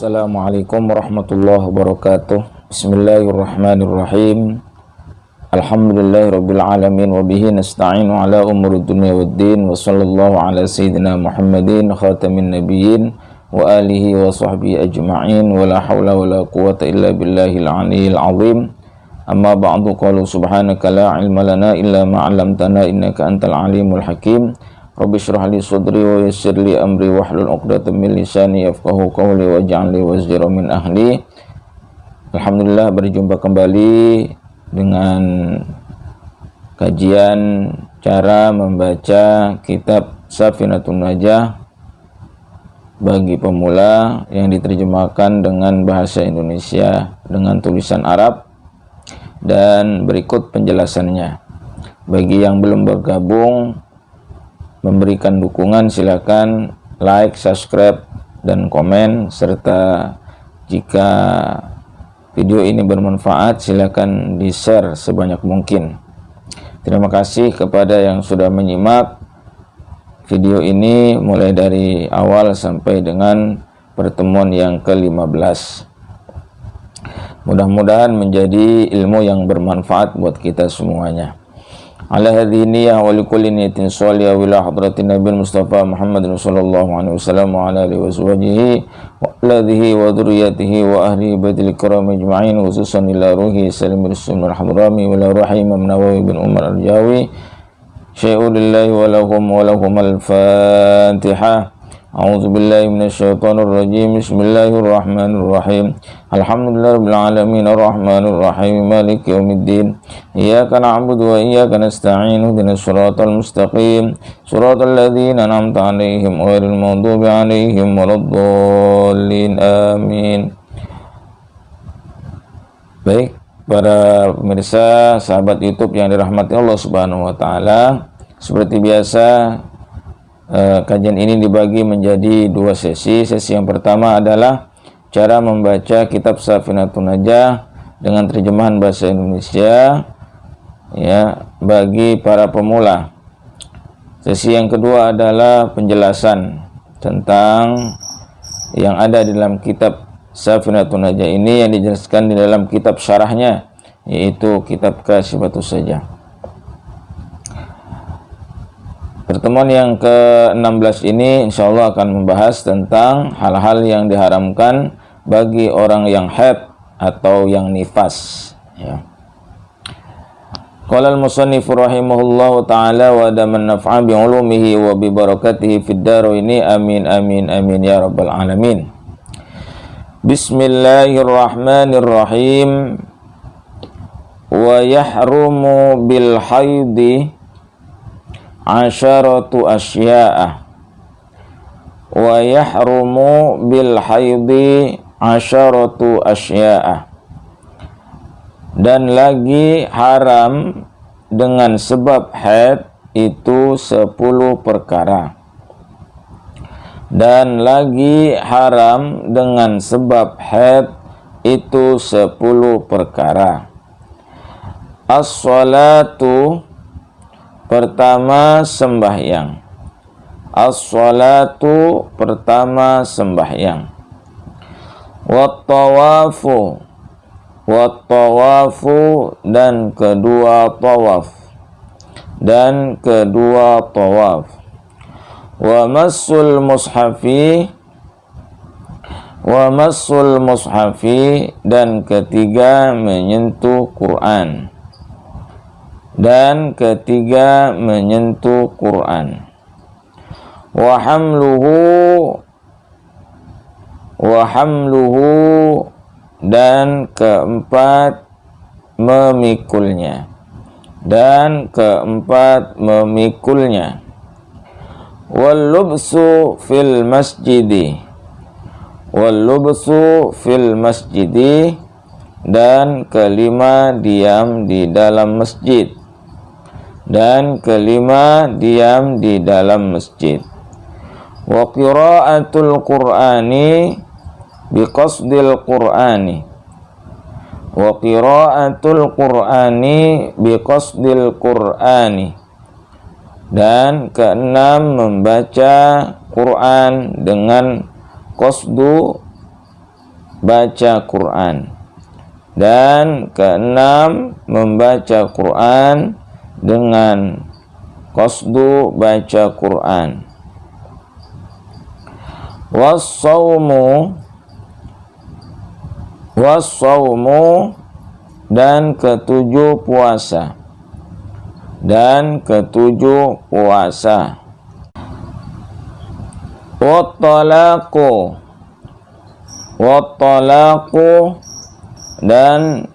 Assalamualaikum warahmatullahi wabarakatuh. Bismillahirrahmanirrahim. Alhamdulillahirabbil alamin wa bihi nasta'inu ala umuri dunya waddin wa sallallahu ala sayyidina Muhammadin khatamin nabiyyin wa alihi wa sahbihi ajma'in wa la haula wa la quwwata illa billahil aliyyil azim. Amma ba'du, qalu subhanaka la ilma lana illa ma 'allamtana innaka antal alimul hakim. Rabbi shrah li sadri wa yassir li amri wahlul 'uqdatam min lisani yafqahu qawli waj'al li wazira min ahli. Alhamdulillah, berjumpa kembali dengan kajian cara membaca kitab Safinatun Najah bagi pemula yang diterjemahkan dengan bahasa Indonesia dengan tulisan Arab, dan berikut penjelasannya. Bagi yang belum bergabung, memberikan dukungan, silakan like, subscribe, dan komen, serta jika video ini bermanfaat silakan di-share sebanyak mungkin. Terima kasih kepada yang sudah menyimak video ini mulai dari awal sampai dengan pertemuan yang ke-15. Mudah-mudahan menjadi ilmu yang bermanfaat buat kita semuanya. Ala hadhihi niyyah wa likulli niyatin shalihah wa ila hadratin nabiyil mustafa Muhammadin sallallahu alaihi wasallam wa ala alihi wa sahbihi wa alihi wa dzurriyyatihi wa ahli baitil kiram ajma'in, khususan ila ruhi Salim bin Sumar Hadrami wa ila ruhi Imam Nawawi bin Umar Al-Jawi syai'ulillahi wa lahum al-Fatihah. A'udzu billahi minasyaitonir rajim. Bismillahirrahmanirrahim. Alhamdulillahirabbil alamin arrahmanir rahim maliki yaumiddin. Iyyaka na'budu wa iyyaka nasta'in. Ihdinas siratal mustaqim. Siratal ladzina an'amta 'alaihim ghairil maghdubi 'alaihim waladdallin. Amin. Baik, para pemirsa, sahabat YouTube yang dirahmati Allah Subhanahu wa taala, seperti biasa kajian ini dibagi menjadi dua sesi. Sesi yang pertama adalah cara membaca kitab Safinatun Najah dengan terjemahan bahasa Indonesia ya bagi para pemula. Sesi yang kedua adalah penjelasan tentang yang ada di dalam kitab Safinatun Najah ini yang dijelaskan di dalam kitab syarahnya, yaitu kitab Kasyifatus Sajah. Pertemuan yang ke-16 ini insyaallah akan membahas tentang hal-hal yang diharamkan bagi orang yang haid atau yang nifas ya. Qala al-musannif rahimahullahu taala wa daman naf'a bi ulumihi wa bi barakatihi fid daraini amin amin amin ya rabbal alamin. Bismillahirrahmanirrahim. Wa yahrumu bil haidi asyaratu asya'a. Wa yahrumu bil haidi asyaratu asya'a. Dan lagi haram dengan sebab haid itu 10 perkara. Dan lagi haram dengan sebab haid itu 10 perkara. As-salatu, pertama sembahyang. As-salatu, pertama sembahyang. Wat-tawafu, wat-tawafu, dan kedua tawaf. Dan kedua tawaf. Wa massul mushafi, wa massul mushafi, dan ketiga menyentuh Quran. Dan ketiga menyentuh Quran. Wa hamluhu, wa hamluhu, dan keempat memikulnya. Dan keempat memikulnya. Wal lubsu fil masjidi, wal lubsu fil masjidi, dan kelima diam di dalam masjid. Dan kelima diam di dalam masjid. Wa qira'atul Qur'ani biqasdil Qur'ani. Wa qira'atul Qur'ani biqasdil Qur'ani. Dan keenam, membaca Quran dengan qasdu baca Quran. Dan keenam, membaca Quran dengan qasdu baca Quran. Was-shaumu dan ketujuh puasa. Dan ketujuh puasa. Wat-talaqu dan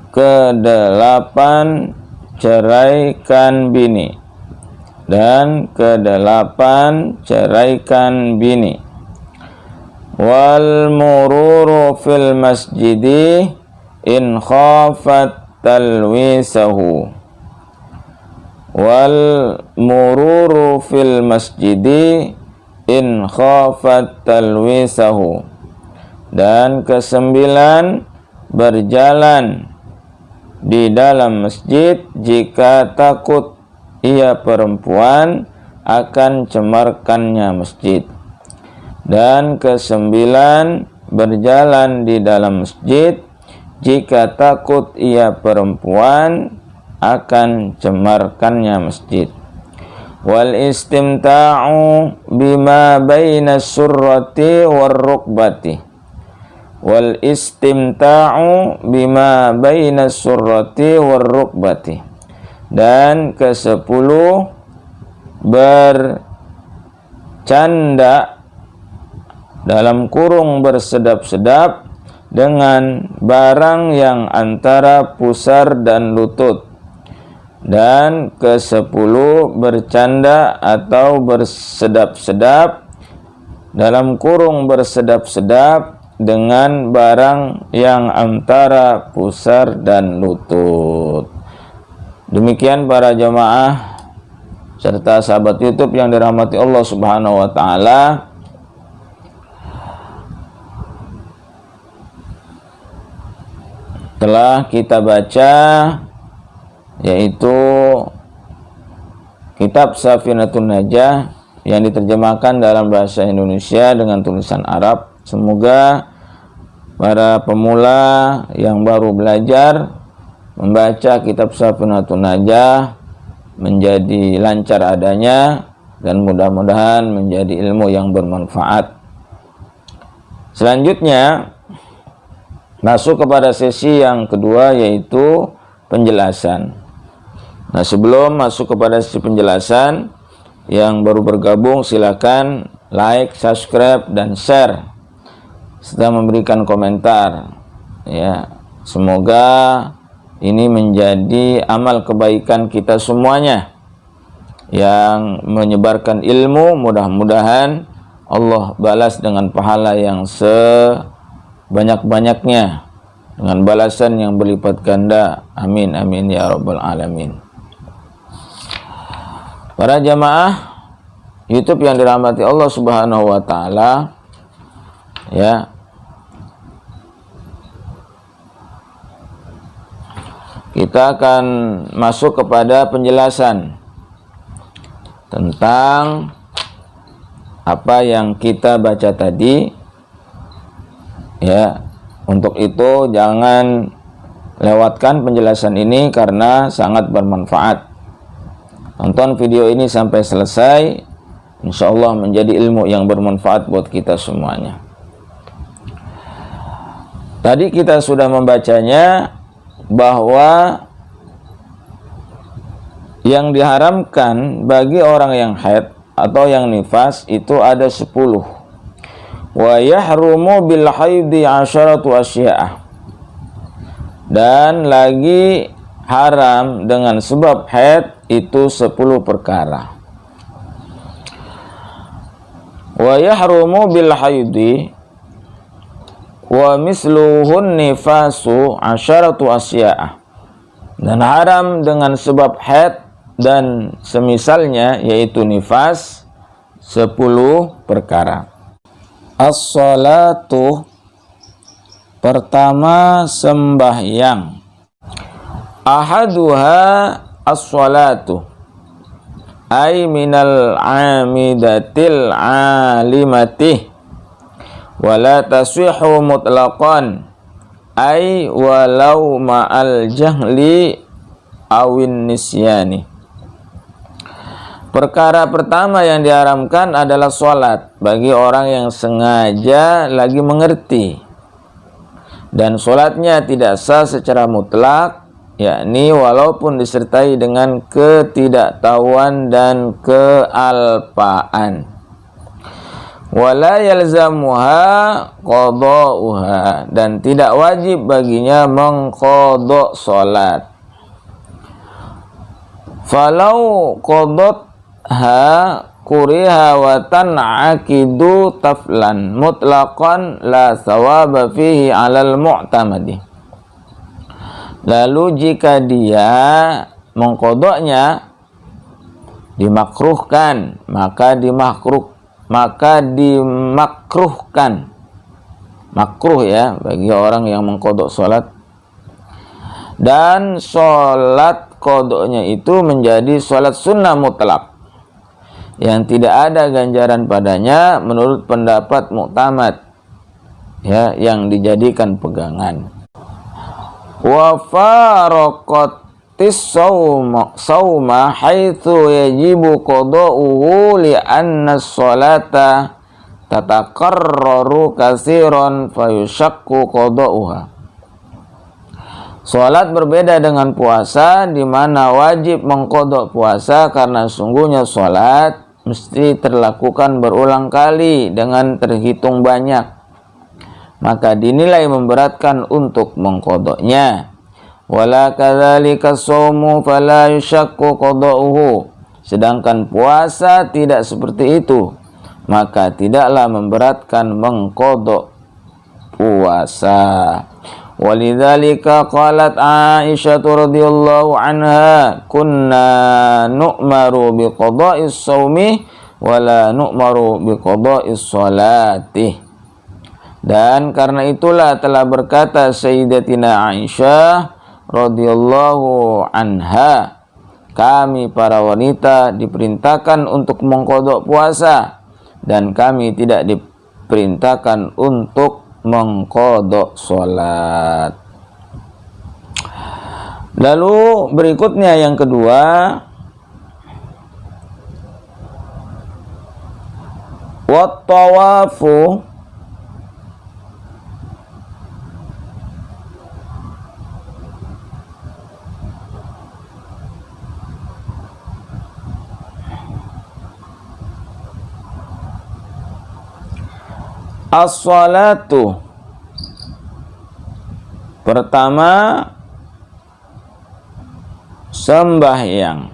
kedelapan ceraikan bini. Dan kedelapan ceraikan bini. Wal mururu fil masjidi in khafat talwisahu. Wal mururu fil masjidi in khafat talwisahu. Dan kesembilan, berjalan di dalam masjid jika takut ia perempuan akan cemarkannya masjid. Dan kesembilan, berjalan di dalam masjid jika takut ia perempuan akan cemarkannya masjid. Wal istimta'u bima baina surrati war rukbati. Wal istimta'u bima baina surrati war rukbati. Dan ke-10, bercanda dalam kurung bersedap-sedap dengan barang yang antara pusar dan lutut. Dan ke-10, bercanda atau bersedap-sedap dalam kurung bersedap-sedap dengan barang yang antara pusar dan lutut. Demikian para jamaah serta sahabat YouTube yang dirahmati Allah Subhanahu wa taala. Telah kita baca yaitu kitab Safinatun Najah yang diterjemahkan dalam bahasa Indonesia dengan tulisan Arab. Semoga para pemula yang baru belajar membaca kitab Safinatun Najah menjadi lancar adanya dan mudah-mudahan menjadi ilmu yang bermanfaat. Selanjutnya masuk kepada sesi yang kedua, yaitu penjelasan. Nah, sebelum masuk kepada sesi penjelasan, yang baru bergabung silakan like, subscribe, dan share serta memberikan komentar. Ya, semoga ini menjadi amal kebaikan kita semuanya yang menyebarkan ilmu. Mudah-mudahan Allah balas dengan pahala yang sebanyak-banyaknya, dengan balasan yang berlipat ganda. Amin amin ya rabbal alamin. Para jamaah YouTube yang dirahmati Allah Subhanahu wa taala, ya, kita akan masuk kepada penjelasan tentang apa yang kita baca tadi. Ya, untuk itu jangan lewatkan penjelasan ini karena sangat bermanfaat. Tonton video ini sampai selesai, insya Allah menjadi ilmu yang bermanfaat buat kita semuanya. Tadi kita sudah membacanya bahwa yang diharamkan bagi orang yang haid atau yang nifas itu ada 10. Wa yahrumu bil haidi 'asharatu asya'ah. Dan lagi haram dengan sebab haid itu 10 perkara. Wa yahrumu bil haidi wa misluhun nifasu 'asharatu asya'ah. Dan haram dengan sebab haid dan semisalnya yaitu nifas 10 perkara. As-salatu, pertama sembahyang. Ahaduha as-salatu ay minal amidatil alimati wala taswihu mutlaqan ay walau ma'al jahli awin nisyani. Perkara pertama yang diharamkan adalah sholat bagi orang yang sengaja lagi mengerti dan sholatnya tidak sah secara mutlak, yakni walaupun disertai dengan ketidaktahuan dan kealpaan. Wala yalzamuha qada'uha, dan tidak wajib baginya mengqadha sholat. Falau qadotha kuriha wa tan'akidu taflan mutlaqan la thawaba fihi 'alal mu'tamadi. Lalu jika dia mengqadanya dimakruhkan, maka dimakruhkan, makruh ya bagi orang yang mengqadha salat, dan salat qadanya itu menjadi salat sunnah mutlak yang tidak ada ganjaran padanya menurut pendapat mu'tamad ya, yang dijadikan pegangan. Wa faraqatis sauma haitsu yajibu qada'uhu li anna as-salata tataqarraru katsiran fayushaqqu qada'uha. Salat berbeda dengan puasa, di mana wajib mengqadha puasa karena sungguhnya salat mesti terlakukan berulang kali dengan terhitung banyak, maka dinilai memberatkan untuk mengqadhanya. Wala kadzalika shaumu fala yushaqqu qada'uhu. Sedangkan puasa tidak seperti itu, maka tidaklah memberatkan mengqadha puasa. Walidzalika qalat Aisyah radhiyallahu anha, kunna nu'maru biqada'is shaumi wala nu'maru biqada'is sholati. Dan karena itulah telah berkata Sayyidatina Aisyah radhiyallahu anha, kami para wanita diperintahkan untuk mengqadha puasa dan kami tidak diperintahkan untuk mengqadha salat. Lalu berikutnya yang kedua, wat tawafu as-salatu. Pertama, sembahyang.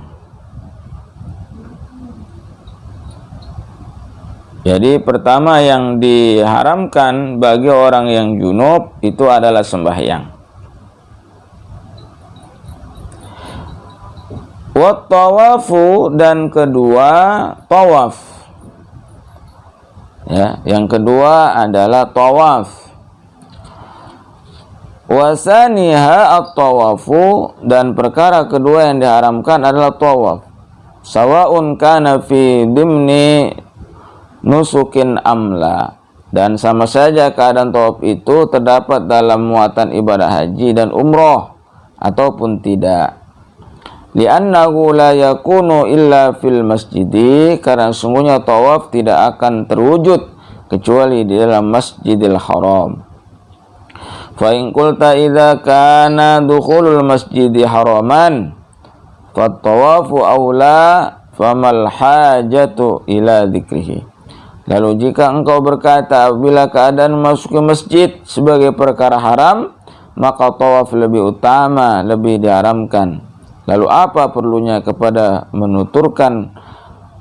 Jadi pertama yang diharamkan bagi orang yang junub itu adalah sembahyang. Wat tawafu, dan kedua tawaf. Ya, yang kedua adalah tawaf. Wasaniha at-tawafu, dan perkara kedua yang diharamkan adalah tawaf. Sawaun kana fi dimni nusukin amla, dan sama saja keadaan tawaf itu terdapat dalam muatan ibadah haji dan umroh ataupun tidak. Li'annahu la yakunu illa fil masjidi, karena sungguhnya tawaf tidak akan terwujud kecuali di dalam Masjidil Haram. Fa in qulta idza kana dukhulul masjidi haraman fat tawafu aula famal hajatu ila dzikrihi. Lalu jika engkau berkata apabila keadaan memasuki masjid sebagai perkara haram, maka tawaf lebih utama, lebih diharamkan. Lalu apa perlunya kepada menuturkan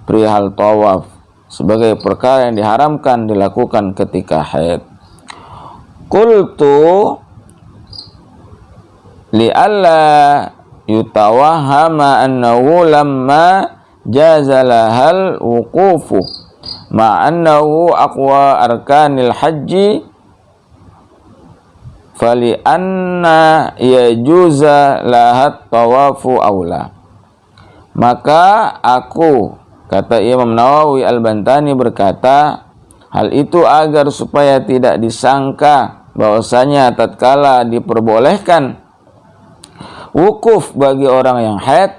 perihal tawaf sebagai perkara yang diharamkan dilakukan ketika haid? Qultu li'alla yutawahhama annahu lamma jazalahal wuqufu ma'annahu aqwa arkanil haji fali anna yajuza lahat tawafu aula. Maka aku, kata Imam Nawawi Al-Bantani berkata, Hal itu agar supaya tidak disangka bahwasanya tatkala diperbolehkan wukuf bagi orang yang haid,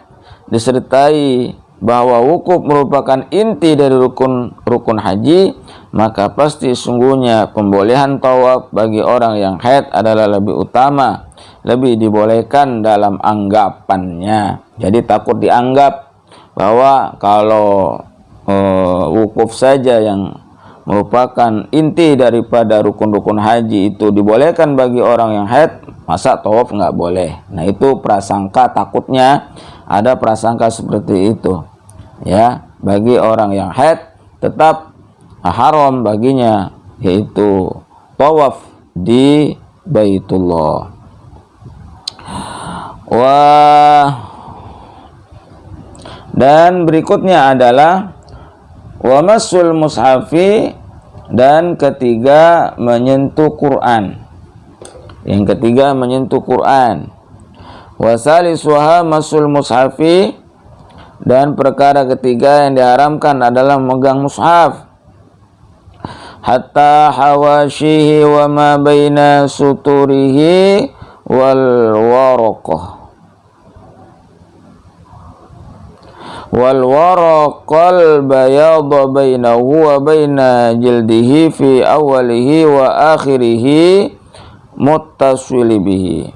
disertai bahwa wukuf merupakan inti dari rukun haji, maka pasti sungguhnya pembolehan tawaf bagi orang yang haid adalah lebih utama, lebih dibolehkan dalam anggapannya. Jadi takut dianggap bahwa kalau wukuf saja yang merupakan inti daripada rukun-rukun haji itu dibolehkan bagi orang yang haid, masa tawaf nggak boleh. Nah, itu prasangka, takutnya ada prasangka seperti itu. Ya, bagi orang yang haid tetap haram baginya yaitu tawaf di Baitullah. Dan berikutnya adalah wa masul mushafi, dan ketiga menyentuh Quran. Yang ketiga menyentuh Quran. Wa salisuha masul mushafi, dan perkara ketiga yang diharamkan adalah memegang mushaf. Hatta hawashihi wa ma baina suturihi wal waraqah. Wal waraqal bayadha bainahu wa baina jildihi fi awalihi wa akhirihi muttasili bihi.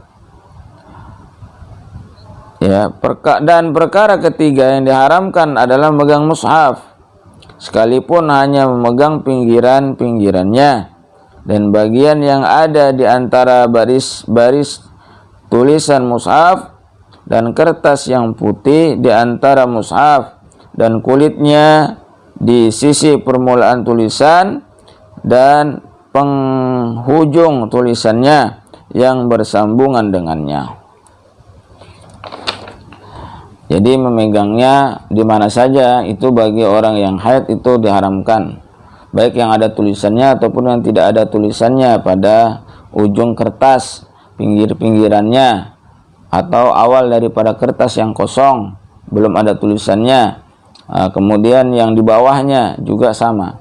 Ya, dan perkara ketiga yang diharamkan adalah memegang mushaf, sekalipun hanya memegang pinggiran-pinggirannya dan bagian yang ada di antara baris-baris tulisan mushaf dan kertas yang putih di antara mushaf dan kulitnya di sisi permulaan tulisan dan penghujung tulisannya yang bersambungan dengannya. Jadi memegangnya di mana saja itu bagi orang yang haid itu diharamkan, baik yang ada tulisannya ataupun yang tidak ada tulisannya pada ujung kertas, pinggir-pinggirannya, atau awal daripada kertas yang kosong belum ada tulisannya. Kemudian yang di bawahnya juga sama.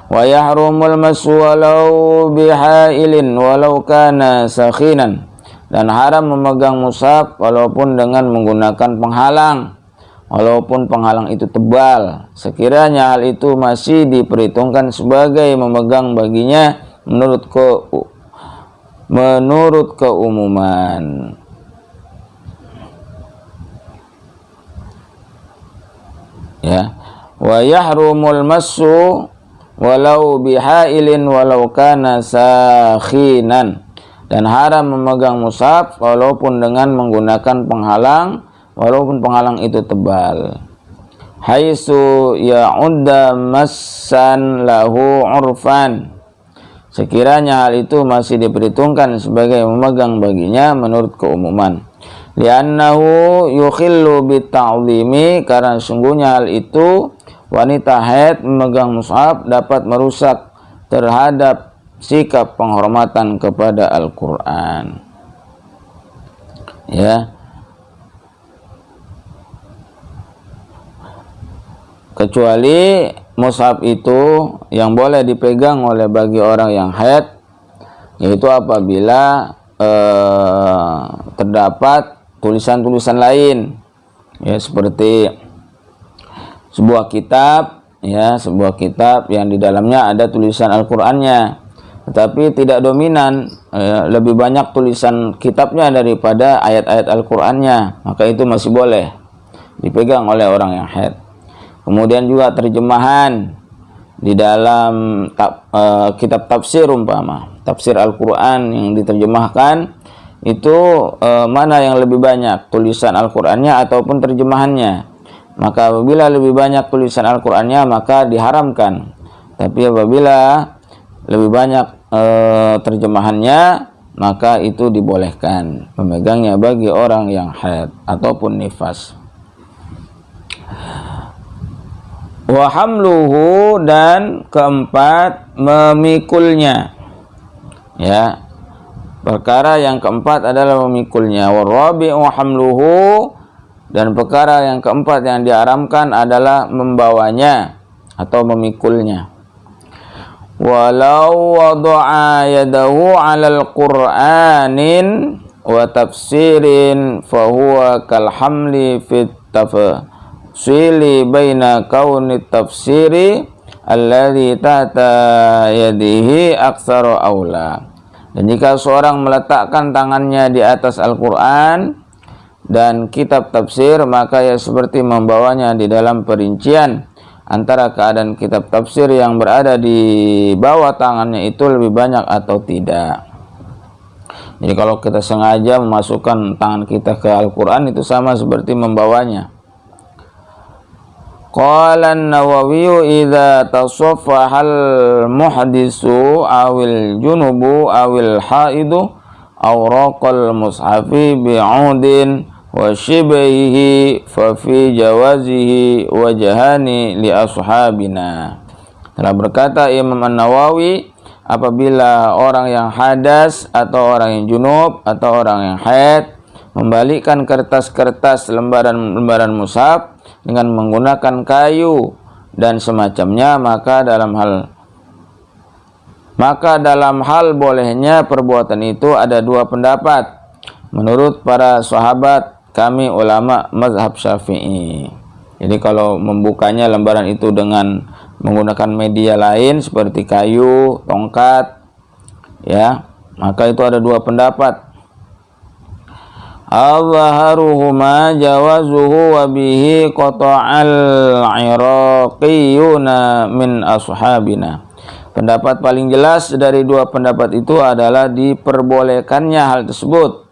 Wa yahrumul masu walau bihailin walau kana sakhinan, dan haram memegang mushaf walaupun dengan menggunakan penghalang, walaupun penghalang itu tebal, sekiranya hal itu masih diperhitungkan sebagai memegang baginya menurut keumuman. Ya, wa yahrumul masu walau bihailin walau kana sakhinan, dan haram memegang mushaf walaupun dengan menggunakan penghalang, walaupun penghalang itu tebal. Haitsu ya'udda massan lahu urfan, sekiranya hal itu masih diperhitungkan sebagai memegang baginya menurut keumuman. Li'annahu yukhillu bita'zimi, karena sungguhnya hal itu wanita haid memegang mushaf dapat merusak terhadap sikap penghormatan kepada Al-Quran. Ya, kecuali mushaf itu yang boleh dipegang oleh bagi orang yang haid, yaitu apabila terdapat tulisan-tulisan lain, ya, seperti sebuah kitab, ya, sebuah kitab yang di dalamnya ada tulisan Al-Qur'annya, tetapi tidak dominan, lebih banyak tulisan kitabnya daripada ayat-ayat Al-Qur'annya, maka itu masih boleh dipegang oleh orang yang haid. Kemudian juga terjemahan di dalam kitab tafsir, umpama tafsir Al-Qur'an yang diterjemahkan itu mana yang lebih banyak, tulisan Al-Qur'annya ataupun terjemahannya. Maka apabila lebih banyak tulisan Al-Qur'annya maka diharamkan, tapi apabila lebih banyak terjemahannya maka itu dibolehkan memegangnya bagi orang yang haid ataupun nifas. Wa hamluhu, dan keempat memikulnya. Ya, perkara yang keempat adalah memikulnya. Wa rabi'u hamluhu, dan perkara yang keempat yang diharamkan adalah membawanya atau memikulnya. walau wada'a yadahu 'alal qur'anin wa tafsirin fahuwa kal hamli fit tafsili baina kauni tafsiri alladhi tahta yadihi aktsaru aula. Dan jika seorang meletakkan tangannya di atas Al-Quran dan kitab tafsir, maka ia seperti membawanya di dalam perincian antara keadaan kitab tafsir yang berada di bawah tangannya itu lebih banyak atau tidak. Jadi kalau kita sengaja memasukkan tangan kita ke Al-Quran, itu sama seperti membawanya. Qala an-Nawawi idza tasaffahal muhdisu awil junubu awil haidu aw raqal mushafi bi'udin wa shibhihi fa fi jawazihi wajhani li ashabina. Telah berkata Imam An-Nawawi, apabila orang yang hadas atau orang yang junub atau orang yang haid membalikkan kertas-kertas lembaran-lembaran mushaf dengan menggunakan kayu dan semacamnya, maka dalam hal bolehnya perbuatan itu ada dua pendapat menurut para sahabat kami ulama mazhab Syafi'i. Jadi kalau membukanya lembaran itu dengan menggunakan media lain seperti kayu, tongkat, ya, maka itu ada dua pendapat. Al-zaharuhuma jawazuhu wa bihi qata'al iraqiyuna min ashabina. Pendapat paling jelas dari dua pendapat itu adalah diperbolehkannya hal tersebut,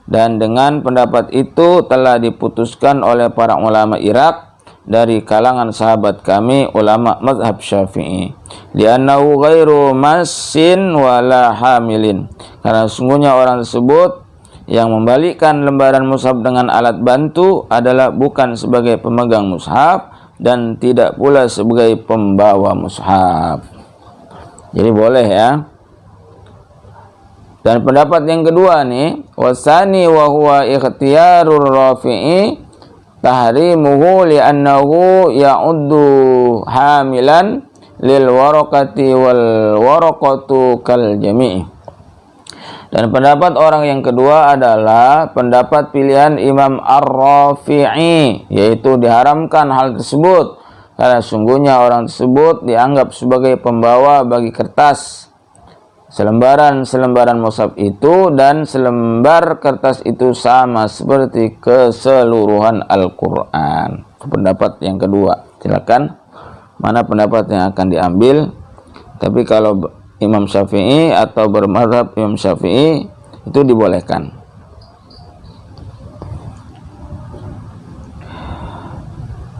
dan dengan pendapat itu telah diputuskan oleh para ulama Irak dari kalangan sahabat kami ulama mazhab Syafi'i. Li'annahu ghairu massin wala hamilin, karena sungguhnya orang tersebut yang membalikkan lembaran mushaf dengan alat bantu adalah bukan sebagai pemegang mushaf dan tidak pula sebagai pembawa mushaf. Jadi boleh ya. Dan pendapat yang kedua nih, wasani wa huwa ikhtiyarur rafi'i tahrimuhu li'annahu ya'uddu hamilan lil waraqati wal waraqatu kal jami'i. Dan pendapat orang yang kedua adalah pendapat pilihan Imam Ar-Rafi'i, yaitu diharamkan hal tersebut karena sungguhnya orang tersebut dianggap sebagai pembawa bagi kertas selembaran mushaf itu, dan selembar kertas itu sama seperti keseluruhan Al-Quran. Pendapat yang kedua, silakan mana pendapat yang akan diambil. Tapi kalau Imam Syafi'i atau bermadzhab Imam Syafi'i itu dibolehkan.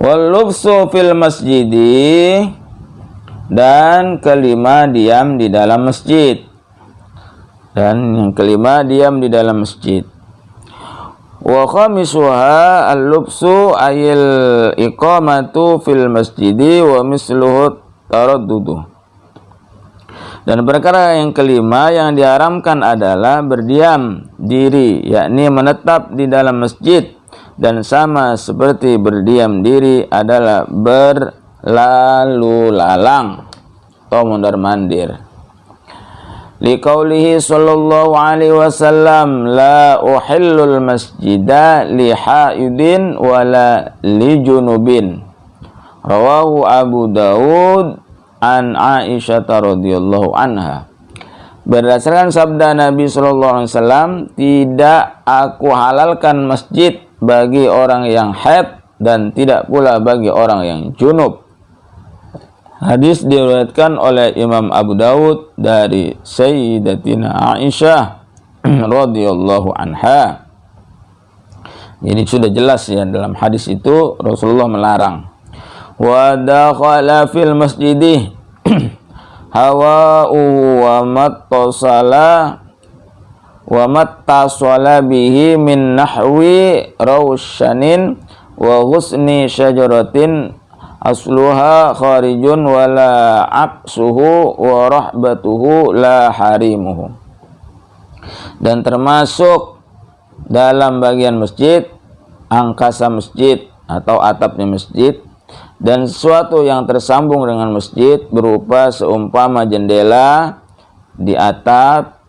Wal lubsu fil masjidi, dan kelima diam di dalam masjid. Dan yang kelima diam di dalam masjid. Wa khamisuha al-lubsu ayil iqamatu fil masjidi wa misluhu taraddudu. Dan perkara yang kelima yang diharamkan adalah berdiam diri, yakni menetap di dalam masjid, dan sama seperti berdiam diri adalah berlalu lalang atau mondar-mandir. Liqaulihi sallallahu alaihi wasallam, la uhillul masjida li haidin wala li junubin. Rawahu Abu Dawud an Aisyah radhiyallahu anha. Berdasarkan sabda Nabi sallallahu alaihi wasallam, tidak aku halalkan masjid bagi orang yang haid dan tidak pula bagi orang yang junub. Hadis diriwayatkan oleh Imam Abu Dawud dari Sayyidatina Aisyah radhiyallahu anha. Jadi sudah jelas ya, dalam hadis itu Rasulullah melarang. Wa dakhala fil masjidi hawa'u wa mattasala bihi min nahwi rawshanin wa ghusni syajaratin asluha kharijun wala aqsuhu wa rahbatuhu la harimuhu. Dan termasuk dalam bagian masjid, angkasa masjid atau atapnya masjid, dan sesuatu yang tersambung dengan masjid berupa seumpama jendela di atap,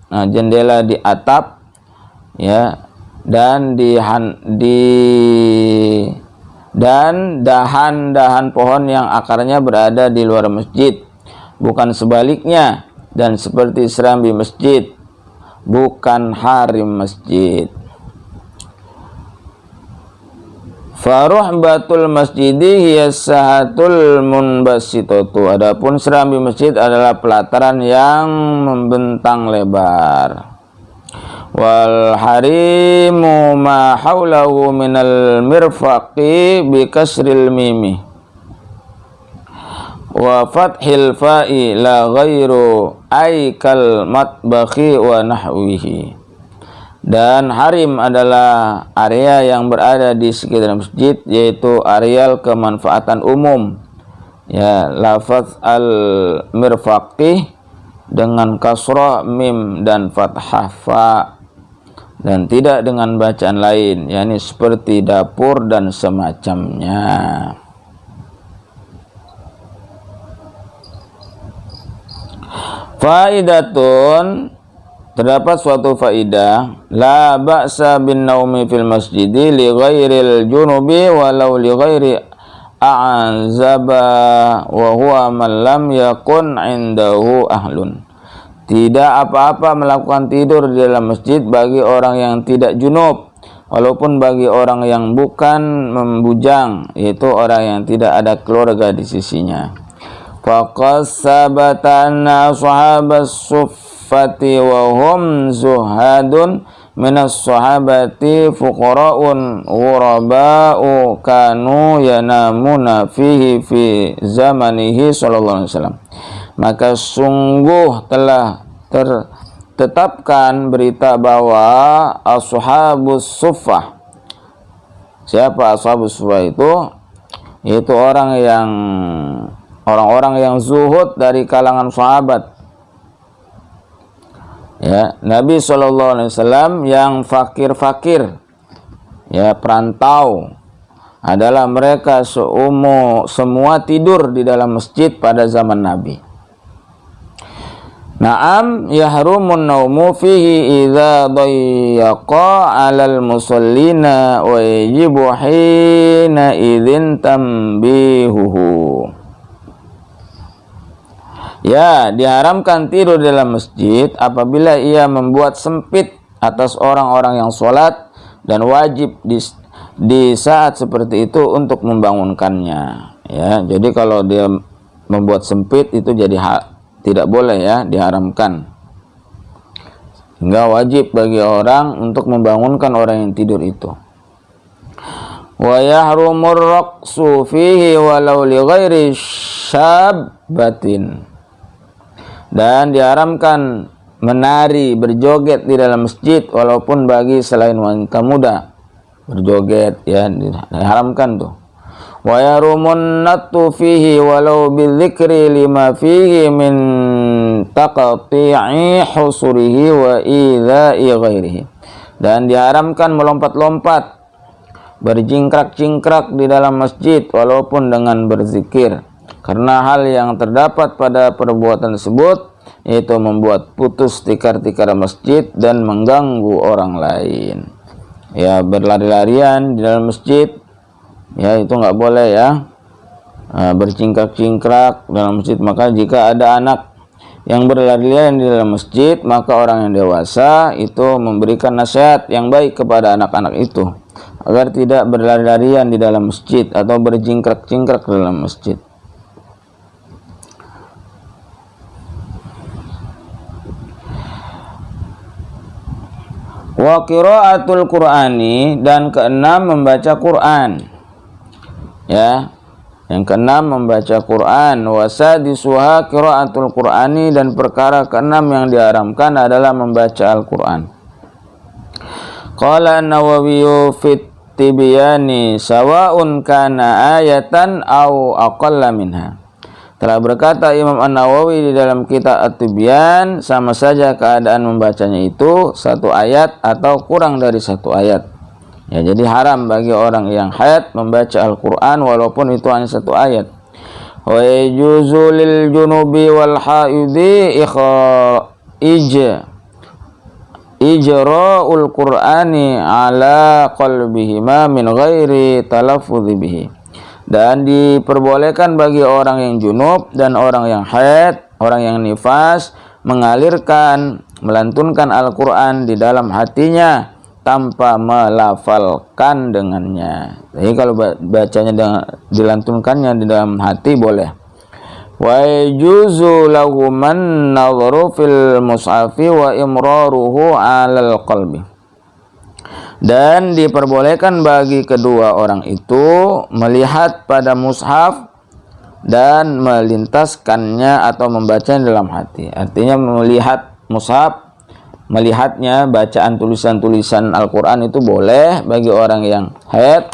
ya, dan dahan-dahan pohon yang akarnya berada di luar masjid, bukan sebaliknya, dan seperti serambi masjid, bukan harim masjid. Faruhbatul masjidi hiya sahatul munbasitatu. Adapun serambi masjid adalah pelataran yang membentang lebar. Wal harimu ma haulahu minal mirfaqi bi kasril mimi wa fathil fa'i la ghairu aikal matbakhi wa nahwihi. Dan harim adalah area yang berada di sekitar masjid, yaitu areal kemanfaatan umum. Ya, lafaz al-mirfaqih dengan kasrah mim dan fathah fa, dan tidak dengan bacaan lain, yakni seperti dapur dan semacamnya. Faidatun, terdapat suatu faidah, la ba'sa bin naumi fil masjidi li ghairil junubi walau li ghairi a'zaba wa huwa man lam yakun indahu ahlun. Tidak apa-apa melakukan tidur di dalam masjid bagi orang yang tidak junub, walaupun bagi orang yang bukan membujang, yaitu orang yang tidak ada keluarga di sisinya. Faqad sabata anna ashabas suffati wa hum zuhadun minas sahabati fuqara'un ghuraba'u kanu yanamuna fihi fi zamanihi sallallahu alaihi wasallam. Maka sungguh telah tertetapkan berita bahwa ashabus suffah. Siapa ashabus suffah itu? Yaitu orang-orang yang zuhud dari kalangan sahabat. Ya, Nabi SAW yang fakir-fakir, ya, perantau, adalah mereka semua tidur di dalam masjid pada zaman Nabi. Naam yahrumun naumu fihi idza dayyaqa 'alal musallina wa yajibu hina idzin tambihuhu. Ya, diharamkan tidur di dalam masjid apabila ia membuat sempit atas orang-orang yang sholat, dan wajib di saat seperti itu untuk membangunkannya. Ya, jadi kalau dia membuat sempit itu jadi tidak boleh, ya, diharamkan. Hingga wajib bagi orang untuk membangunkan orang yang tidur itu. Wa yahrumur raqsu fihi walau li ghairi syabbatin. Dan diharamkan menari, berjoget di dalam masjid walaupun bagi selain wanita muda. Berjoget, ya, diharamkan tuh. Wa yarumun nattu fihi walau bidzikri lima fihi min taqti'i husurihi wa idza'i ghairihi. Dan diharamkan melompat-lompat, berjingkrak-jingkrak di dalam masjid walaupun dengan berzikir, karena hal yang terdapat pada perbuatan tersebut yaitu membuat putus tikar-tikar masjid dan mengganggu orang lain. Ya, berlari-larian di dalam masjid, ya, itu nggak boleh, ya. Bercingkrak-cingkrak dalam masjid. Maka jika ada anak yang berlari-larian di dalam masjid, maka orang yang dewasa itu memberikan nasihat yang baik kepada anak-anak itu agar tidak berlari-larian di dalam masjid atau berjingkrak-jingkrak di dalam masjid. Wa qiraatul Qur'ani, dan keenam membaca Quran. Ya, yang keenam membaca Quran. Wa sadisuha qiraatul Qur'ani, dan perkara keenam yang diharamkan adalah membaca Al-Qur'an. Qala An-Nawawi fit tibyani sawa'un kana ayatan aw aqalla minha. Telah berkata Imam An-Nawawi di dalam kitab At-Tibyan, sama saja keadaan membacanya itu satu ayat atau kurang dari satu ayat. Ya, jadi haram bagi orang yang haid membaca Al-Qur'an walaupun itu hanya satu ayat. Wa yajuzu lil junubi wal haidi ijra'ul Qur'ani ala qalbihima min ghairi talaffuz bihi. Dan diperbolehkan bagi orang yang junub dan orang yang haid, orang yang nifas, mengalirkan, melantunkan Al-Qur'an di dalam hatinya tanpa melafalkan dengannya. Jadi kalau bacanya dilantunkannya di dalam hati boleh. Wa yajuzu lahu man nadharu fil mushafi wa imraruhu 'alal qalbi. Dan diperbolehkan bagi kedua orang itu melihat pada mushaf dan melintaskannya atau membacanya dalam hati. Artinya melihat mushaf, melihatnya, bacaan tulisan-tulisan Al-Quran itu boleh bagi orang yang haid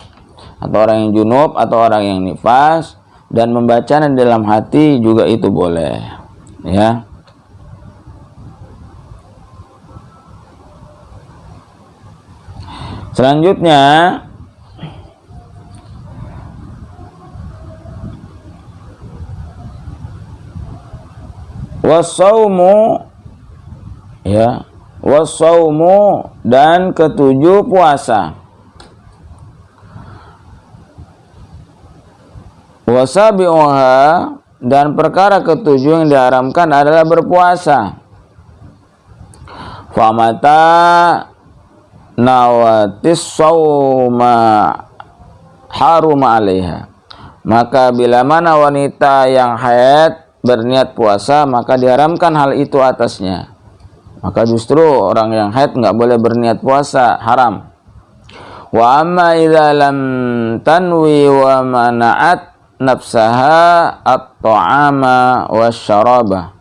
atau orang yang junub atau orang yang nifas, dan membacanya dalam hati juga itu boleh, ya. Selanjutnya wasaumu, ya, wasaumu, dan ketujuh puasa. Wasabi'uha, dan perkara ketujuh yang diharamkan adalah berpuasa. Famata nawatis sauma haruma 'alaiha, maka bila mana wanita yang haid berniat puasa, maka diharamkan hal itu atasnya. Maka justru orang yang haid nggak boleh berniat puasa, haram. Wa amma idza lam tanwi wa mana'at nafsaha at-ta'ama wasyaraba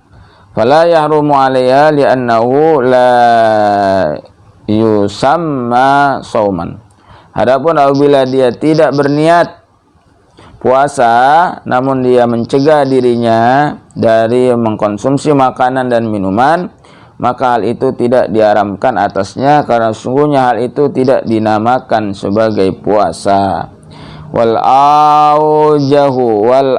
fala yahrumu 'alaiha li'annahu la yusamma sauman. Adapun apabila dia tidak berniat puasa namun dia mencegah dirinya dari mengkonsumsi makanan dan minuman, maka hal itu tidak diharamkan atasnya karena sungguhnya hal itu tidak dinamakan sebagai puasa. Wal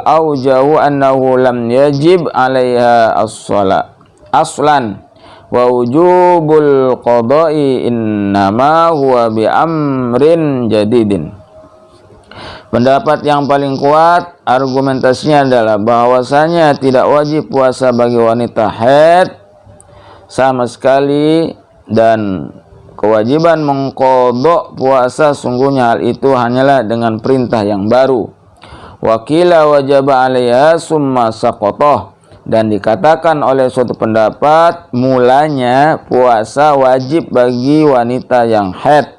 aujahu annahu lam yajib 'alaiha as-shalah aslan wa wujubul qada'i innama huwa bi amrin jadidin. Pendapat yang paling kuat argumentasinya adalah bahwasanya tidak wajib puasa bagi wanita haid sama sekali, dan kewajiban mengqadha puasa sungguhnya hal itu hanyalah dengan perintah yang baru. Wakila wajaba 'alaiha summa saqatah, dan dikatakan oleh suatu pendapat mulanya puasa wajib bagi wanita yang haid,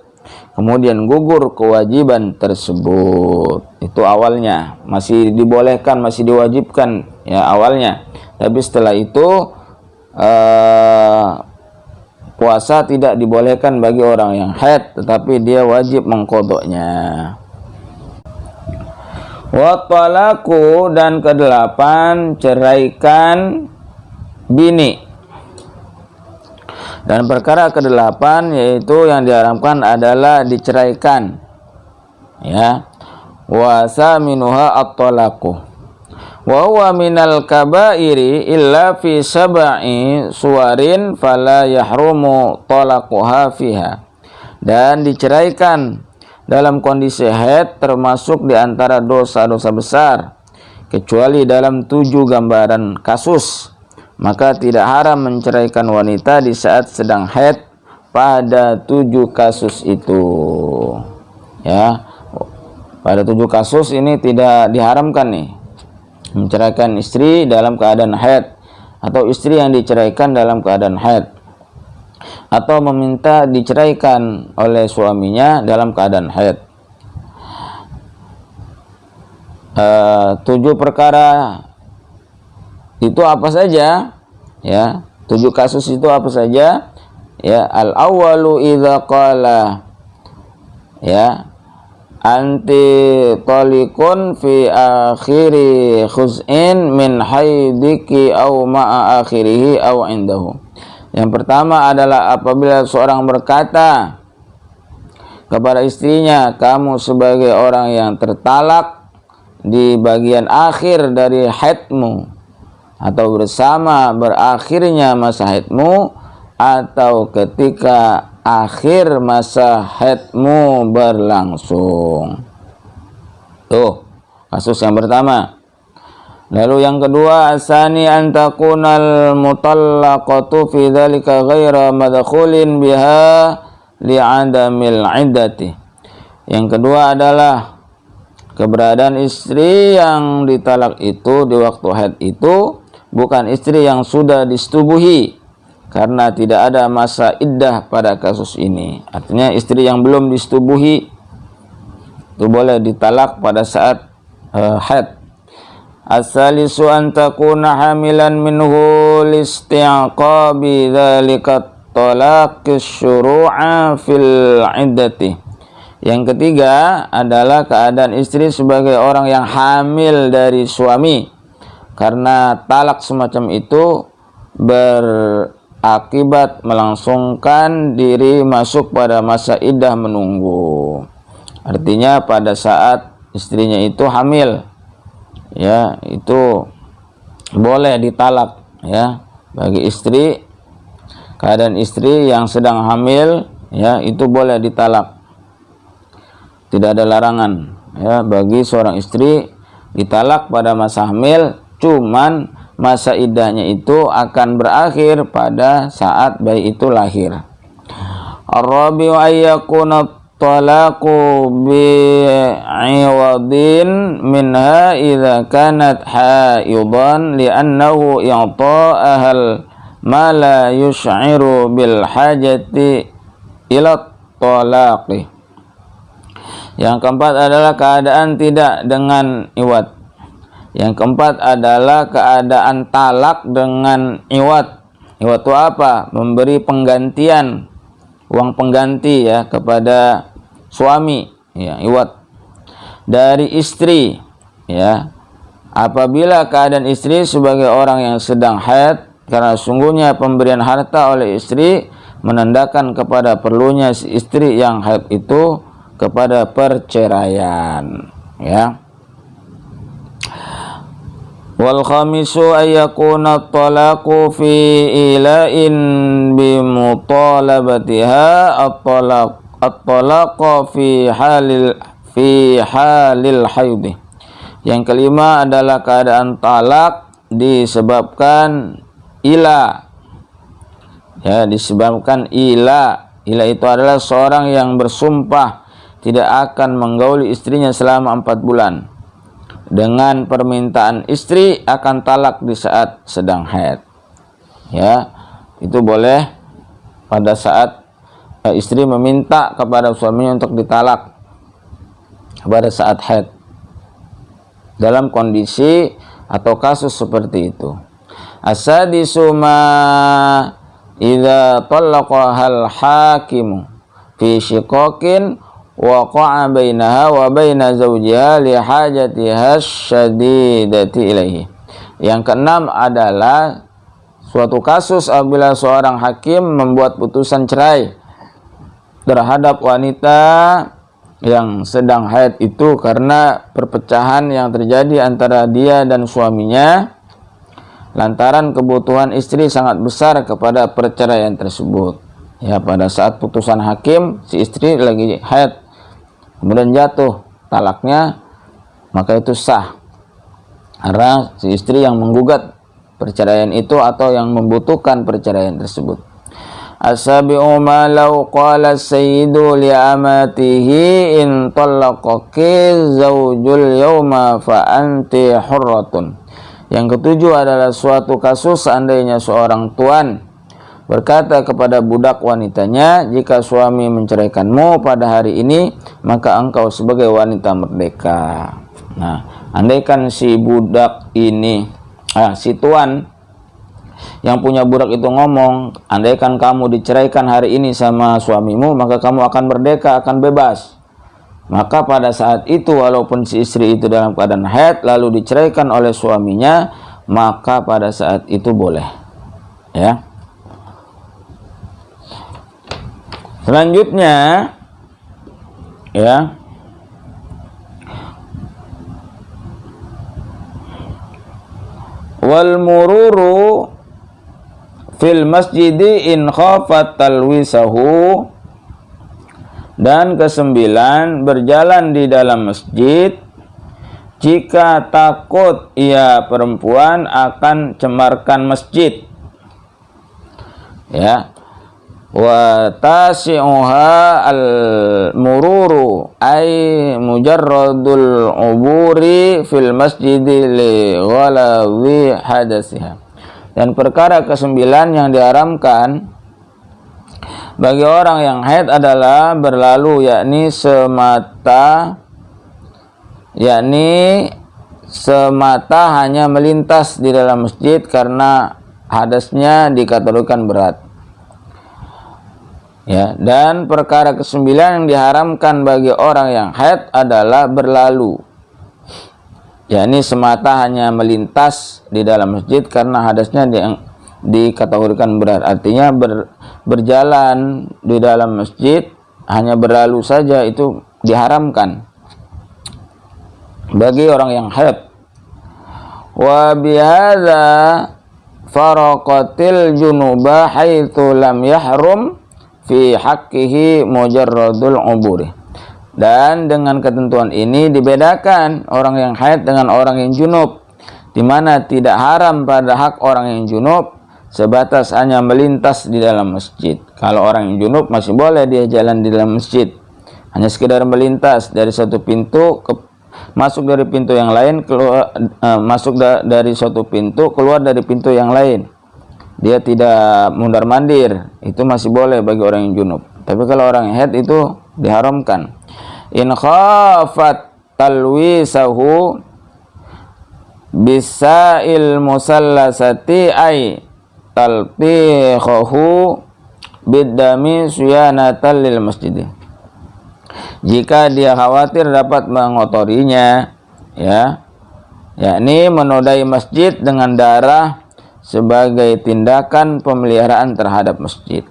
kemudian gugur kewajiban tersebut. Itu awalnya masih dibolehkan, masih diwajibkan ya awalnya, tapi setelah itu puasa tidak dibolehkan bagi orang yang haid, tetapi dia wajib mengqadhanya. Wa talaqu, dan kedelapan, ceraikan bini. Dan perkara kedelapan yaitu yang diharamkan adalah diceraikan, ya. Wa saminuha at-talaqu wa huwa minal kabairi illa fi sab'i suwarin fala yahrumu talaquha fiha. Dan diceraikan dalam kondisi haid termasuk di antara dosa-dosa besar kecuali dalam 7 gambaran kasus, maka tidak haram menceraikan wanita di saat sedang haid pada 7 kasus itu, ya. Pada 7 kasus ini tidak diharamkan nih menceraikan istri dalam keadaan haid, atau istri yang diceraikan dalam keadaan haid, atau meminta diceraikan oleh suaminya dalam keadaan haid. 7 perkara itu apa saja? Ya, 7 kasus itu apa saja? Ya, al-awwalu idza qala, ya, anti talikun fi akhiri khuz'in min haidiki au ma'a akhirihi au indahu. Yang pertama adalah apabila seorang berkata kepada istrinya, kamu sebagai orang yang tertalak di bagian akhir dari haidmu, atau bersama berakhirnya masa haidmu, atau ketika akhir masa haidmu berlangsung. Tuh, kasus yang pertama. Lalu yang kedua, asani an takunal mutallaqatu fi dzalika ghaira madkhulin biha li'adamil iddati. Yang kedua adalah keberadaan istri yang ditalak itu di waktu haid itu bukan istri yang sudah disetubuhi, karena tidak ada masa iddah pada kasus ini. Artinya istri yang belum disetubuhi itu boleh ditalak pada saat haid. As-salisu an takuna hamilan minhu listi'aqabi dzalika talaqis syuru'a fil iddati. Yang ketiga adalah keadaan istri sebagai orang yang hamil dari suami, karena talak semacam itu berakibat melangsungkan diri masuk pada masa iddah menunggu. Artinya pada saat istrinya itu hamil, ya, itu boleh ditalak, ya, bagi istri, keadaan istri yang sedang hamil, ya, itu boleh ditalak. Tidak ada larangan, ya, bagi seorang istri ditalak pada masa hamil, cuman masa iddahnya itu akan berakhir pada saat bayi itu lahir. Ar-rabi'u ayyakuna talaqu bi'iwadin minha idza kanat haidan li'annahu i'ta'ahal ma la yush'iru bil hajati ila talaqi. Yang keempat adalah keadaan tidak dengan iwad. Yang keempat adalah keadaan talak dengan iwad. Iwad itu apa? Memberi penggantian, uang pengganti, ya, kepada suami, ya, iwad dari istri, ya. Apabila keadaan istri sebagai orang yang sedang haid, karena sungguhnya pemberian harta oleh istri menandakan kepada perlunya si istri yang haid itu kepada perceraian, ya. Wal khamisu ayyakuna talaqu fi ila'in bi mutalabatiha at-talaqa fi halil haid. Yang kelima adalah keadaan talak disebabkan ila, ya, disebabkan ila. Ila itu adalah seorang yang bersumpah tidak akan menggauli istrinya selama 4 bulan dengan permintaan istri akan talak di saat sedang haid, ya. Itu boleh pada saat istri meminta kepada suaminya untuk ditalak pada saat haid, dalam kondisi atau kasus seperti itu. As-sadisu ma idza talaqahal hakimu fi shiqaqin waqa'a bainaha wa baina zawjiha li hajatiha syadidati ilaihi. Yang keenam adalah suatu kasus apabila seorang hakim membuat putusan cerai terhadap wanita yang sedang haid itu karena perpecahan yang terjadi antara dia dan suaminya lantaran kebutuhan istri sangat besar kepada perceraian tersebut. Ya, pada saat putusan hakim si istri lagi haid kemudian jatuh talaknya, maka itu sah karena si istri yang menggugat perceraian itu atau yang membutuhkan perceraian tersebut. As-sabi'u ma law qala sayyidu li amatihi in talaqaki zawjul yawma fa anti hurratun. Yang ketujuh adalah suatu kasus seandainya seorang tuan berkata kepada budak wanitanya, jika suami menceraikanmu pada hari ini, maka engkau sebagai wanita merdeka. Nah, andaikan si budak ini, si tuan yang punya budak itu ngomong, andaikan kamu diceraikan hari ini sama suamimu, maka kamu akan merdeka, akan bebas. Maka pada saat itu, walaupun si istri itu dalam keadaan haid lalu diceraikan oleh suaminya, maka pada saat itu boleh, ya. Selanjutnya ya. Wal mururu fil masjidi in khafat talwisahu, dan kesembilan, berjalan di dalam masjid jika takut ia perempuan akan cemarkan masjid, ya. Wa tasi'uha al mururu ay mujarradul uburi fil masjidi li ghalawi hadasiha. Dan perkara kesembilan yang diharamkan bagi orang yang haid adalah berlalu, yakni semata hanya melintas di dalam masjid karena hadasnya dikategorikan berat. Ya, dan perkara kesembilan yang diharamkan bagi orang yang haid adalah berlalu, yakni semata hanya melintas di dalam masjid karena hadasnya dikategorikan berat. Artinya berjalan di dalam masjid hanya berlalu saja itu diharamkan bagi orang yang haid. Wa bihadza faraqatil junuba haitsu lam yahrum fi haqqihi mujarradul uburi. Dan dengan ketentuan ini dibedakan orang yang haid dengan orang yang junub, di mana tidak haram pada hak orang yang junub sebatas hanya melintas di dalam masjid. Kalau orang yang junub masih boleh dia jalan di dalam masjid, hanya sekedar melintas dari satu pintu masuk dari pintu yang lain, keluar dari suatu pintu keluar dari pintu yang lain. Dia tidak mundar-mandir, itu masih boleh bagi orang yang junub. Tapi kalau orang yang haid itu diharamkan. In khafat talwisahu bisa'il musallasati ay taltiqahu biddami suyanatan lil masjid. Jika dia khawatir dapat mengotorinya, ya, yakni menodai masjid dengan darah sebagai tindakan pemeliharaan terhadap masjid.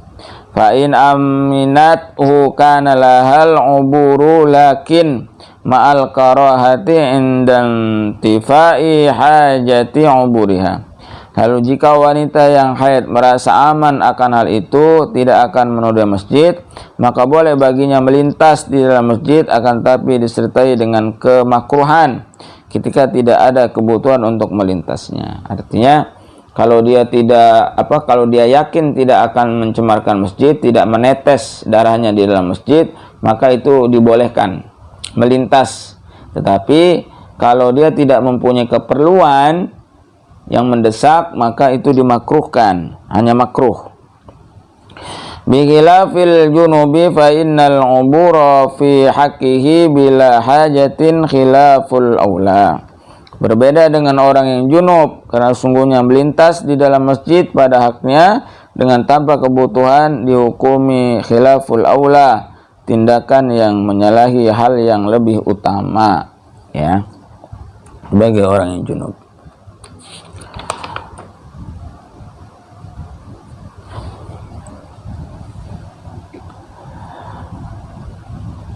Fa in aminathu kana lahal uburu lakin ma'al karahati indan tifai hajati uburiha. Lalu jika wanita yang haid merasa aman akan hal itu, tidak akan menodai masjid, maka boleh baginya melintas di dalam masjid, akan tapi disertai dengan kemakruhan ketika tidak ada kebutuhan untuk melintasnya. Artinya kalau dia kalau dia yakin tidak akan mencemarkan masjid, tidak menetes darahnya di dalam masjid, maka itu dibolehkan melintas. Tetapi kalau dia tidak mempunyai keperluan yang mendesak, maka itu dimakruhkan, hanya makruh. Bikhilafil junubi fa innal ubura fi haqqihi bila hajatin khilaful aula. Berbeda dengan orang yang junub, karena sungguhnya melintas di dalam masjid pada haknya dengan tanpa kebutuhan dihukumi khilaful aula, tindakan yang menyalahi hal yang lebih utama, ya, bagi orang yang junub.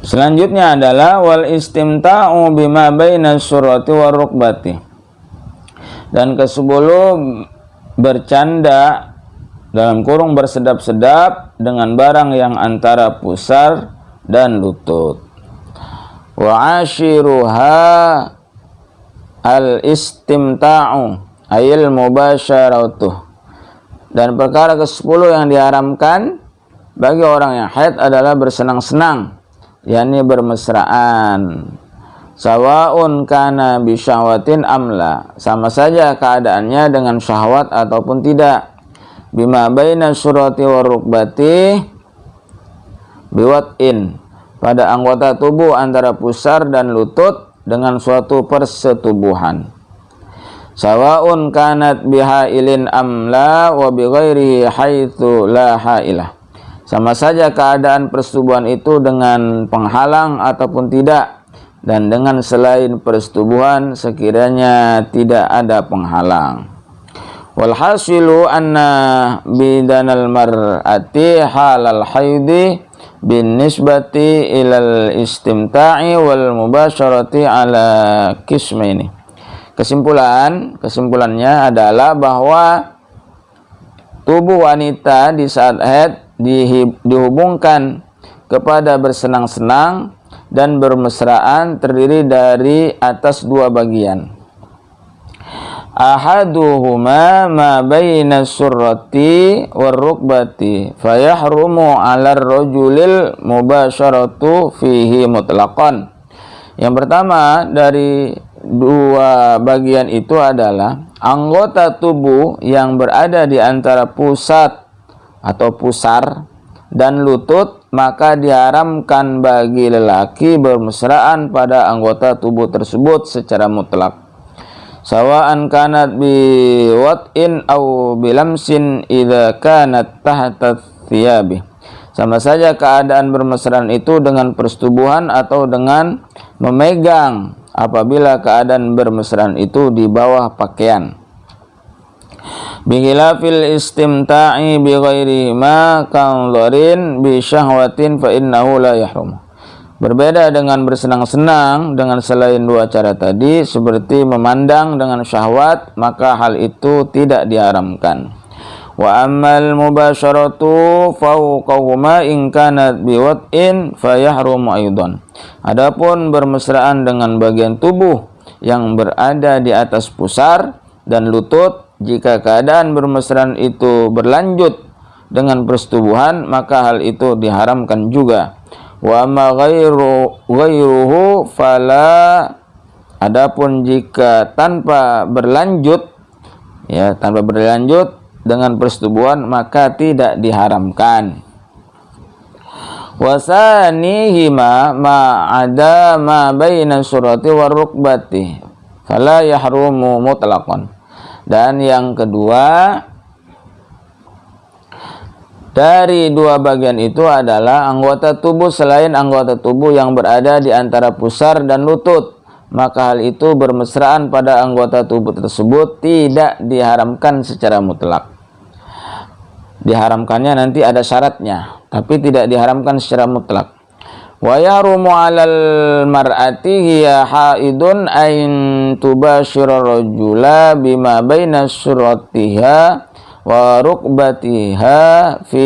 Selanjutnya adalah wal istimta'u bima baina surati war rukbati. Dan kesepuluh, bercanda dalam kurung bersedap-sedap dengan barang yang antara pusar dan lutut. Wa ashiruha al istimta'u ayil mubasyaratuh. Dan perkara ke-10 yang diharamkan bagi orang yang haid adalah bersenang-senang, yakni bermesraan. Sawaun kana bisyahwatin amla, sama saja keadaannya dengan syahwat ataupun tidak. Bima baina surati wa rukbati biwat'in, pada anggota tubuh antara pusar dan lutut dengan suatu persetubuhan. Sawaun kanat bihailin amla wa bighairihi haitsu la hailah, sama saja keadaan persetubuhan itu dengan penghalang ataupun tidak, dan dengan selain persetubuhan sekiranya tidak ada penghalang. Walhasilu anna bidanal mar'ati halal haidi bin nisbati ilal istimta'i wal mubasyarati ala qismaini. Kesimpulannya adalah bahwa tubuh wanita di saat haid dihubungkan kepada bersenang-senang dan bermesraan terdiri dari atas dua bagian. Ahaduhuma ma baina surrati warrukbati fayahrumu 'ala ar-rajulil mubasyaratu fihi mutlaqan. Yang pertama dari dua bagian itu adalah anggota tubuh yang berada di antara pusat atau pusar dan lutut, maka diharamkan bagi lelaki bermesraan pada anggota tubuh tersebut secara mutlak. Sawa'an kanat bi wat'in aw bilamsin idza kanat tahta thiyabi. Sama saja keadaan bermesraan itu dengan persetubuhan atau dengan memegang apabila keadaan bermesraan itu di bawah pakaian. Bikhilafil istimta'i bi ghairi ma kanzarin bi syahwatin fa innahu la yahrum. Berbeda dengan bersenang-senang dengan selain dua cara tadi, seperti memandang dengan syahwat, maka hal itu tidak diharamkan. Wa ammal mubasyaratu fawqahuma in kanat biwat'in fayahrumu aidan. Adapun bermesraan dengan bagian tubuh yang berada di atas pusar dan lutut, jika keadaan bermesraan itu berlanjut dengan persetubuhan, maka hal itu diharamkan juga. Wa ma ghairuhu fala, adapun jika tanpa berlanjut dengan persetubuhan, maka tidak diharamkan. Wasanihima ma ada ma baina surati warukbati fala yahrumu mutlaqan. Dan yang kedua dari dua bagian itu adalah anggota tubuh selain anggota tubuh yang berada di antara pusar dan lutut, maka hal itu bermesraan pada anggota tubuh tersebut tidak diharamkan secara mutlak. Diharamkannya nanti ada syaratnya, tapi tidak diharamkan secara mutlak. Wa yahrumu 'alal mar'ati hiya haidun ain tubashira rajula bima baina suratiha wa rukbatiha fi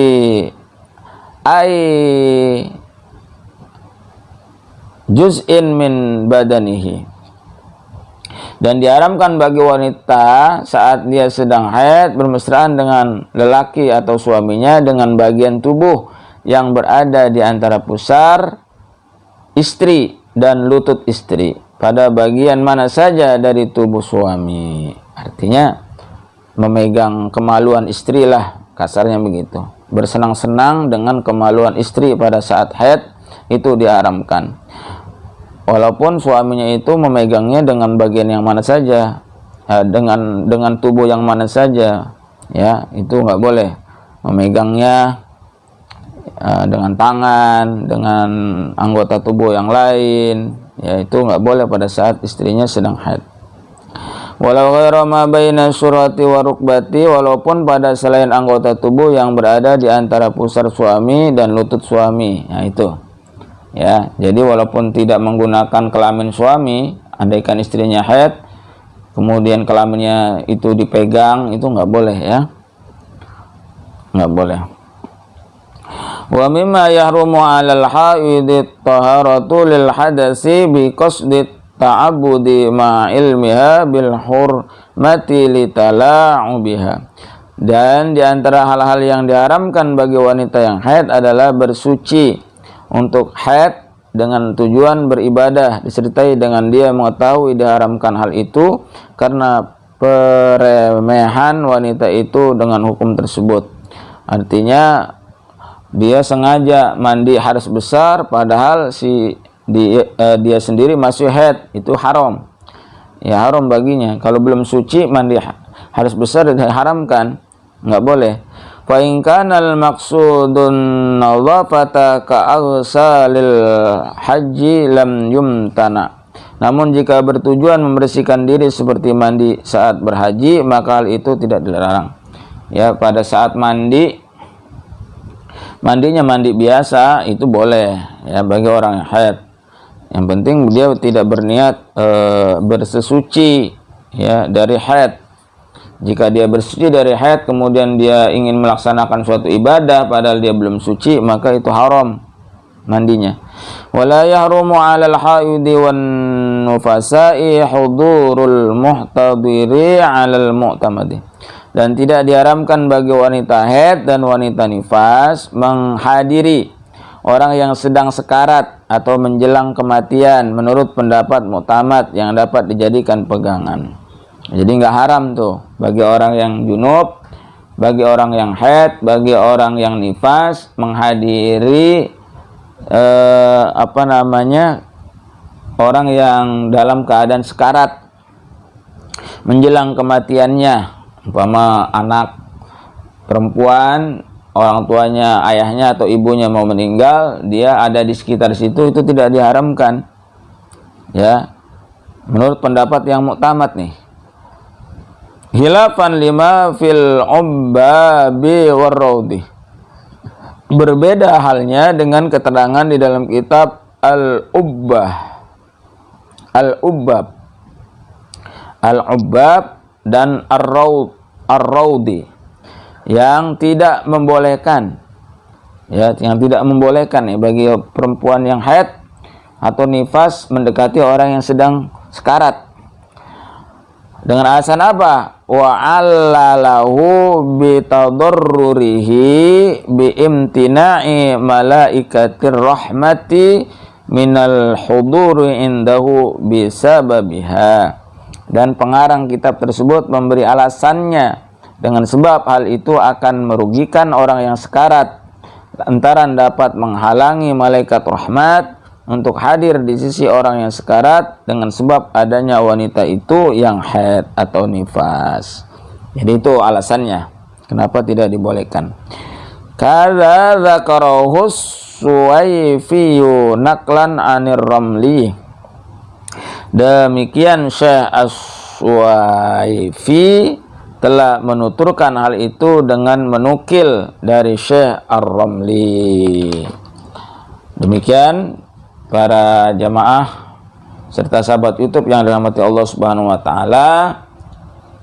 ay juz'in min badanihi. Dan diharamkan bagi wanita saat dia sedang haid bermesraan dengan lelaki atau suaminya dengan bagian tubuh yang berada di antara pusar istri dan lutut istri pada bagian mana saja dari tubuh suami. Artinya memegang kemaluan istri lah, kasarnya begitu. Bersenang-senang dengan kemaluan istri pada saat haid itu diharamkan. Walaupun suaminya itu memegangnya dengan bagian yang mana saja, dengan tubuh yang mana saja, ya itu nggak boleh. Memegangnya dengan tangan, dengan anggota tubuh yang lain, ya itu nggak boleh pada saat istrinya sedang haid. Walau ghaira ma baina surati wa rukbati, walaupun pada selain anggota tubuh yang berada di antara pusar suami dan lutut suami. Nah itu. Ya, jadi walaupun tidak menggunakan kelamin suami, andaikan istrinya haid, kemudian kelaminnya itu dipegang, itu nggak boleh ya. Nggak boleh. Wa mimma yahrumu 'alal haidhi taharatu lil hadasi bi qasdi ta'abbudi ma ilmiha bil hurmati litala'ubiha. Dan di antara hal-hal yang diharamkan bagi wanita yang haid adalah bersuci untuk haid dengan tujuan beribadah, disertai dengan dia mengetahui diharamkan hal itu karena peremehan wanita itu dengan hukum tersebut. Artinya dia sengaja mandi hadas besar padahal dia sendiri masih haid, itu haram. Ya haram baginya. Kalau belum suci mandi hadas besar diharamkan, nggak boleh. Fa in kana al maqsudun nadhafata ka aghsalil haji lam yumtana. Namun jika bertujuan membersihkan diri seperti mandi saat berhaji, maka hal itu tidak dilarang. Ya, pada saat mandi Mandinya mandi biasa itu boleh ya bagi orang yang haid. Yang penting dia tidak berniat bersesuci ya dari haid. Jika dia bersuci dari haid kemudian dia ingin melaksanakan suatu ibadah padahal dia belum suci, maka itu haram mandinya. Wala yahrumu 'alal haidi wan nufasa'i hudurul muhtadiri 'alal mu'tamadi. Dan tidak diharamkan bagi wanita haid dan wanita nifas menghadiri orang yang sedang sekarat atau menjelang kematian menurut pendapat mu'tamad yang dapat dijadikan pegangan. Jadi nggak haram tuh bagi orang yang junub, bagi orang yang haid, bagi orang yang nifas menghadiri orang yang dalam keadaan sekarat menjelang kematiannya. Umpama anak perempuan, orang tuanya, ayahnya atau ibunya mau meninggal, dia ada di sekitar situ, itu tidak diharamkan ya menurut pendapat yang mu'tamad nih. Khilafan lima fil ubbabi warraudi. Berbeda halnya dengan keterangan di dalam kitab Al-Ubbah, Al-Ubbab, Al-Ubbab dan Ar-Raudi yang tidak membolehkan ya, yang tidak membolehkan ya bagi perempuan yang haid atau nifas mendekati orang yang sedang sekarat. Dengan alasan apa? Wa 'allalahu bi tadarrurihi bi imtina'i malaikatir rahmati minal huduri indahu bisababiha. Dan pengarang kitab tersebut memberi alasannya dengan sebab hal itu akan merugikan orang yang sekarat lantaran dapat menghalangi malaikat rahmat untuk hadir di sisi orang yang sekarat dengan sebab adanya wanita itu yang haid atau nifas. Jadi itu alasannya kenapa tidak dibolehkan. Kadza dzakarahu Suwaifiyu naqlan 'anir Ramli. Demikian Syekh As-Suwaifi telah menuturkan hal itu dengan menukil dari Syekh Ar-Ramli. Demikian para jamaah serta sahabat YouTube yang dirahmati Allah Subhanahu wa taala,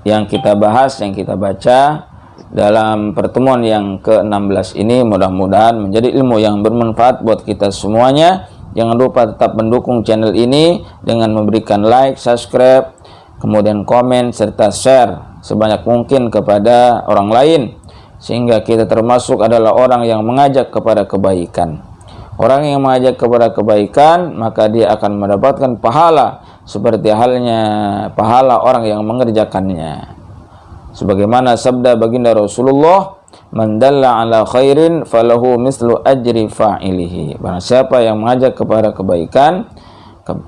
yang kita bahas, yang kita baca dalam pertemuan yang ke-16 ini mudah-mudahan menjadi ilmu yang bermanfaat buat kita semuanya. Jangan lupa tetap mendukung channel ini dengan memberikan like, subscribe, kemudian komen, serta share sebanyak mungkin kepada orang lain, sehingga kita termasuk adalah orang yang mengajak kepada kebaikan. Orang yang mengajak kepada kebaikan, maka dia akan mendapatkan pahala seperti halnya pahala orang yang mengerjakannya. Sebagaimana sabda baginda Rasulullah, man dalla ala khairin falahu mislu ajri fa'ilihi. Barang siapa yang mengajak kepada kebaikan,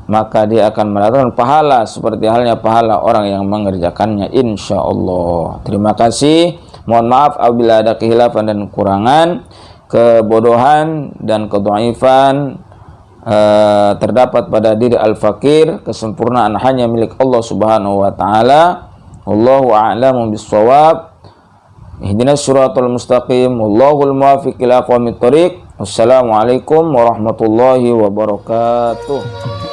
maka dia akan mendapatkan pahala seperti halnya pahala orang yang mengerjakannya, insyaallah. Terima kasih. Mohon maaf apabila ada khilafan dan kekurangan, kebodohan dan kedhaifan terdapat pada diri al-fakir. Kesempurnaan hanya milik Allah Subhanahu wa taala. Wallahu a'lamu bis-shawab. Ihdinas siratal mustaqim. Wallahul muwaffiq ila aqwamit thoriq. Wassalamualaikum warahmatullahi wabarakatuh.